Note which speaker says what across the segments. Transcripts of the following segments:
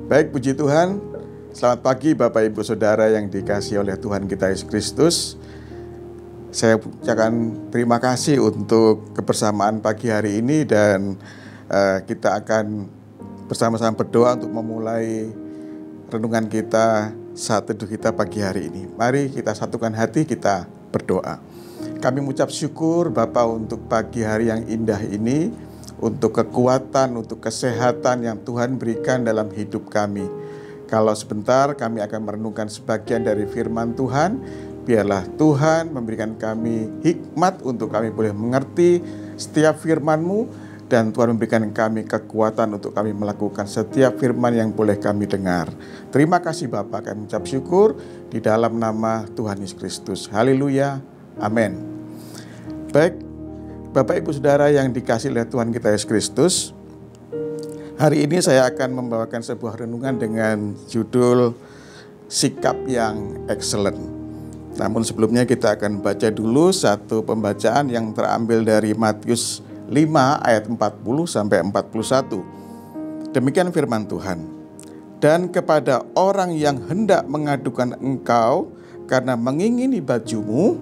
Speaker 1: Baik, puji Tuhan. Selamat pagi Bapak Ibu Saudara yang dikasihi oleh Tuhan kita Yesus Kristus. Saya ucapkan terima kasih untuk kebersamaan pagi hari ini dan kita akan bersama-sama berdoa untuk memulai renungan kita saat teduh kita pagi hari ini. Mari kita satukan hati, kita berdoa. Kami mengucap syukur Bapa untuk pagi hari yang indah ini, untuk kekuatan, untuk kesehatan yang Tuhan berikan dalam hidup kami. Kalau sebentar kami akan merenungkan sebagian dari firman Tuhan, biarlah Tuhan memberikan kami hikmat untuk kami boleh mengerti setiap firman-Mu, dan Tuhan memberikan kami kekuatan untuk kami melakukan setiap firman yang boleh kami dengar. Terima kasih Bapa, kami mengucap syukur di dalam nama Tuhan Yesus Kristus. Haleluya, amin. Baik, Bapak Ibu Saudara yang dikasihi oleh Tuhan kita Yesus Kristus, hari ini saya akan membawakan sebuah renungan dengan judul Sikap yang Excellent. Namun sebelumnya kita akan baca dulu satu pembacaan yang terambil dari Matius 5 ayat 40 sampai 41. Demikian firman Tuhan. Dan kepada orang yang hendak mengadukan engkau karena mengingini bajumu,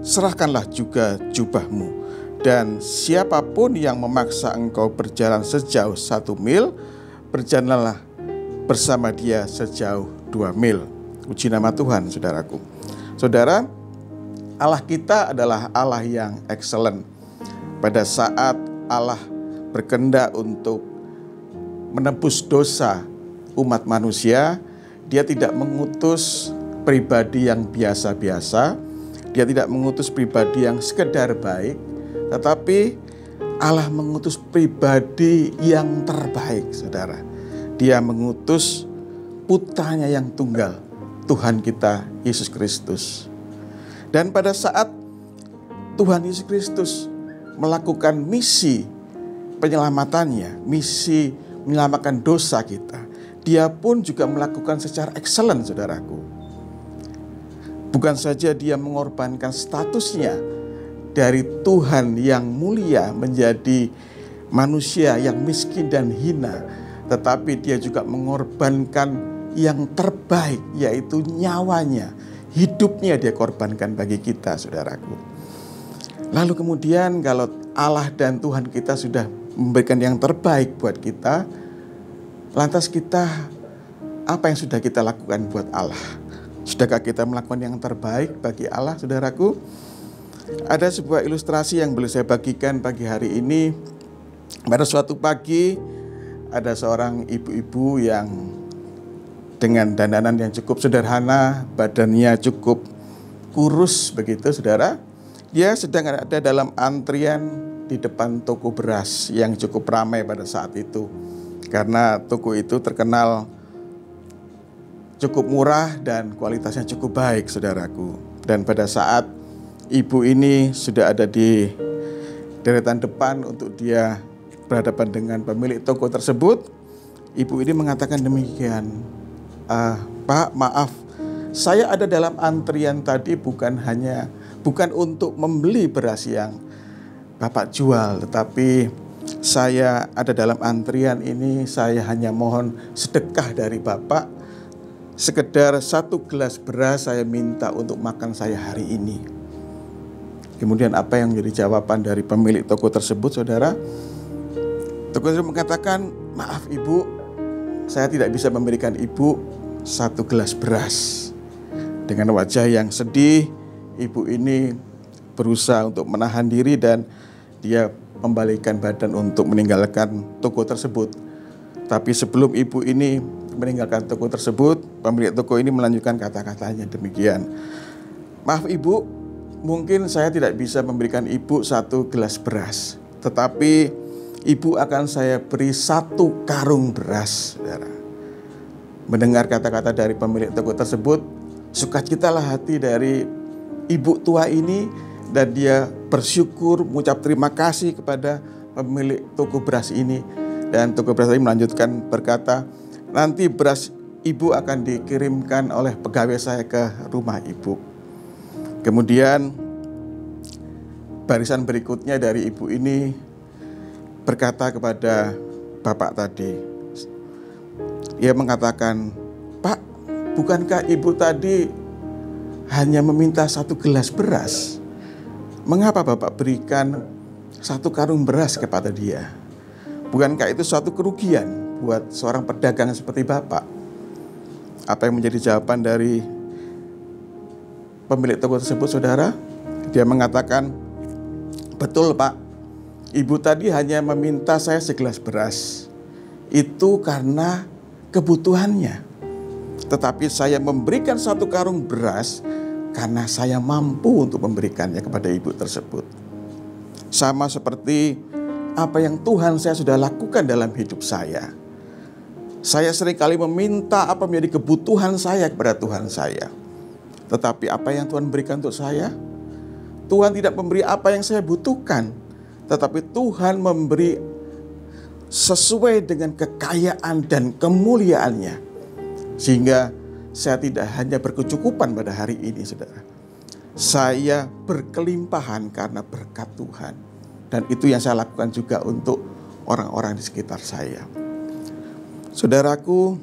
Speaker 1: serahkanlah juga jubahmu. Dan siapapun yang memaksa engkau berjalan sejauh 1 mil, berjalanlah bersama dia sejauh 2 mil. Puji nama Tuhan, saudaraku. Saudara, Allah kita adalah Allah yang excellent. Pada saat Allah berkehendak untuk menebus dosa umat manusia, Dia tidak mengutus pribadi yang biasa-biasa, Dia tidak mengutus pribadi yang sekedar baik, tetapi Allah mengutus pribadi yang terbaik, saudara. Dia mengutus putranya yang tunggal, Tuhan kita Yesus Kristus. Dan pada saat Tuhan Yesus Kristus melakukan misi penyelamatannya, misi menyelamatkan dosa kita, Dia pun juga melakukan secara excellent, saudaraku. Bukan saja Dia mengorbankan statusnya dari Tuhan yang mulia menjadi manusia yang miskin dan hina, tetapi Dia juga mengorbankan yang terbaik, yaitu nyawanya, hidupnya Dia korbankan bagi kita, saudaraku. Lalu kemudian kalau Allah dan Tuhan kita sudah memberikan yang terbaik buat kita, lantas kita, apa yang sudah kita lakukan buat Allah? Sudahkah kita melakukan yang terbaik bagi Allah, saudaraku? Ada sebuah ilustrasi yang boleh saya bagikan pagi hari ini. Pada suatu pagi, ada seorang ibu-ibu yang dengan dandanan yang cukup sederhana, badannya cukup kurus begitu, saudara. Dia sedang ada dalam antrian di depan toko beras yang cukup ramai pada saat itu. Karena toko itu terkenal cukup murah dan kualitasnya cukup baik, saudaraku. Dan pada saat ibu ini sudah ada di deretan depan untuk dia berhadapan dengan pemilik toko tersebut, ibu ini mengatakan demikian, Pak, maaf, saya ada dalam antrian tadi bukan untuk membeli beras yang Bapak jual, tetapi saya ada dalam antrian ini, saya hanya mohon sedekah dari Bapak, sekedar 1 gelas beras saya minta untuk makan saya hari ini. Kemudian apa yang menjadi jawaban dari pemilik toko tersebut, saudara? Toko tersebut mengatakan, maaf ibu, saya tidak bisa memberikan ibu 1 gelas beras. Dengan wajah yang sedih, ibu ini berusaha untuk menahan diri dan dia membalikkan badan untuk meninggalkan toko tersebut. Tapi sebelum ibu ini meninggalkan toko tersebut, pemilik toko ini melanjutkan kata-katanya demikian. Maaf ibu, mungkin saya tidak bisa memberikan ibu 1 gelas beras, tetapi ibu akan saya beri 1 karung beras, saudara. Mendengar kata-kata dari pemilik toko tersebut, sukacitalah hati dari ibu tua ini, dan dia bersyukur, mengucap terima kasih kepada pemilik toko beras ini. Dan toko beras ini melanjutkan berkata, nanti beras ibu akan dikirimkan oleh pegawai saya ke rumah ibu. Kemudian barisan berikutnya dari ibu ini berkata kepada bapak tadi, Dia mengatakan, "Pak, bukankah ibu tadi hanya meminta 1 gelas beras? Mengapa Bapak berikan 1 karung beras kepada dia? Bukankah itu suatu kerugian buat seorang pedagang seperti Bapak?" Apa yang menjadi jawaban dari pemilik toko tersebut, saudara? Dia mengatakan, "Betul Pak, ibu tadi hanya meminta saya segelas beras. Itu karena kebutuhannya. Tetapi saya memberikan 1 karung beras karena saya mampu untuk memberikannya kepada ibu tersebut." Sama seperti apa yang Tuhan saya sudah lakukan dalam hidup saya. Saya seringkali meminta apa menjadi kebutuhan saya kepada Tuhan saya. Tetapi apa yang Tuhan berikan untuk saya? Tuhan tidak memberi apa yang saya butuhkan. Tetapi Tuhan memberi sesuai dengan kekayaan dan kemuliaannya. Sehingga saya tidak hanya berkecukupan pada hari ini, saudara. Saya berkelimpahan karena berkat Tuhan. Dan itu yang saya lakukan juga untuk orang-orang di sekitar saya. Saudaraku,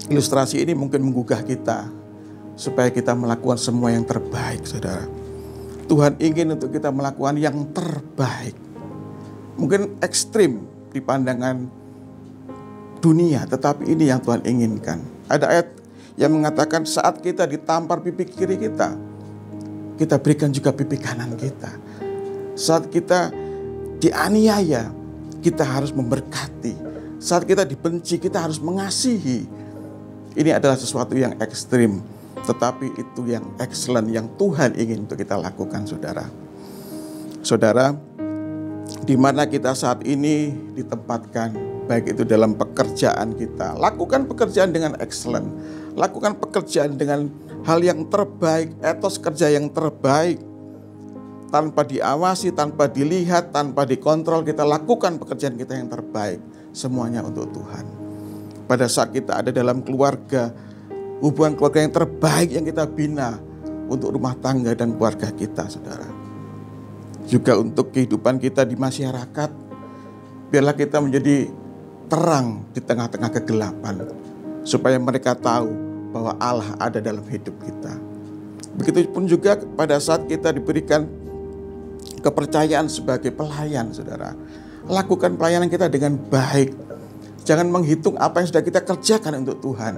Speaker 1: ilustrasi ini mungkin menggugah kita supaya kita melakukan semua yang terbaik, saudara. Tuhan ingin untuk kita melakukan yang terbaik. Mungkin ekstrim di pandangan dunia, tetapi ini yang Tuhan inginkan. Ada ayat yang mengatakan saat kita ditampar pipi kiri kita, kita berikan juga pipi kanan kita. Saat kita dianiaya, kita harus memberkati. Saat kita dibenci, kita harus mengasihi. Ini adalah sesuatu yang ekstrim, tetapi itu yang excellent, yang Tuhan ingin untuk kita lakukan, saudara. Saudara, di mana kita saat ini ditempatkan, baik itu dalam pekerjaan kita, lakukan pekerjaan dengan excellent. Lakukan pekerjaan dengan hal yang terbaik, etos kerja yang terbaik. Tanpa diawasi, tanpa dilihat, tanpa dikontrol, kita lakukan pekerjaan kita yang terbaik. Semuanya untuk Tuhan. Pada saat kita ada dalam keluarga, hubungan keluarga yang terbaik yang kita bina untuk rumah tangga dan keluarga kita, saudara. Juga untuk kehidupan kita di masyarakat, biarlah kita menjadi terang di tengah-tengah kegelapan, supaya mereka tahu bahwa Allah ada dalam hidup kita. Begitupun juga pada saat kita diberikan kepercayaan sebagai pelayan, saudara. Lakukan pelayanan kita dengan baik. Jangan menghitung apa yang sudah kita kerjakan untuk Tuhan.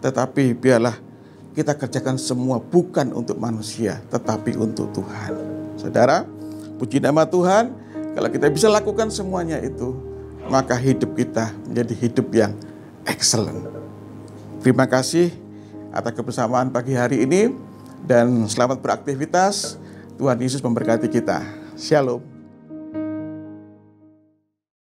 Speaker 1: Tetapi biarlah kita kerjakan semua bukan untuk manusia, tetapi untuk Tuhan. Saudara, puji nama Tuhan. Kalau kita bisa lakukan semuanya itu, maka hidup kita menjadi hidup yang excellent. Terima kasih atas kebersamaan pagi hari ini. Dan selamat beraktivitas. Tuhan Yesus memberkati kita. Shalom.